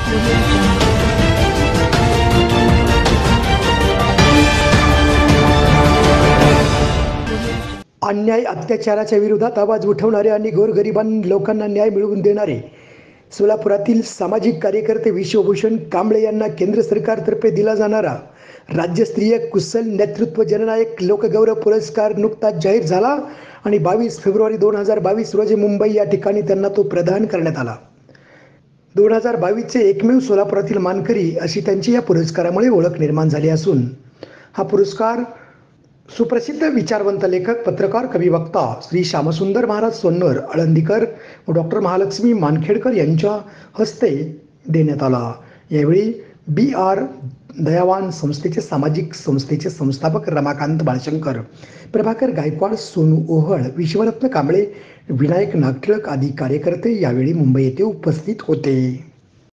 अन्याय अत्याचाराच्या विरोधात आवाज उठवणारे आणि गोरगरिबां लोकांना न्याय मिळवून देणारे सोलापुरातील सामाजिक कार्यकर्ते विश्वभूषण कांबळे यांना केंद्र सरकारतर्फे दिला जाणारा राज्यस्तरीय कुशल नेतृत्व जननायक लोकगौरव पुरस्कार नुकताच जाहीर झाला आणि 22 फेब्रुवारी 2022 रोजी मुंबई या ठिकाणी त्यांना तो प्रदान करण्यात आला. 2022चे एकमेव सोलापुरातील मानकरी अशी त्यांची या पुरस्कारामुळे ओळख निर्माण झाली असून हा पुरस्कार सुप्रसिद्ध विचारवंत लेखक, पत्रकार, कविवक्ता श्री श्यामसुंदर महाराज सोन्नर आळंदीकर व डॉक्टर महालक्ष्मी मानखेडकर यांच्या हस्ते देण्यात आला. यावेळी BR दयावान संस्थेचे सामाजिक संस्थेचे संस्थापक रमाकांत बाळशंकर, प्रभाकर गायकवाड, सोनू ओहळ, विश्वरत्न कांबळे, विनायक नागटिळक आदी कार्यकर्ते यावेळी मुंबई येथे उपस्थित होते.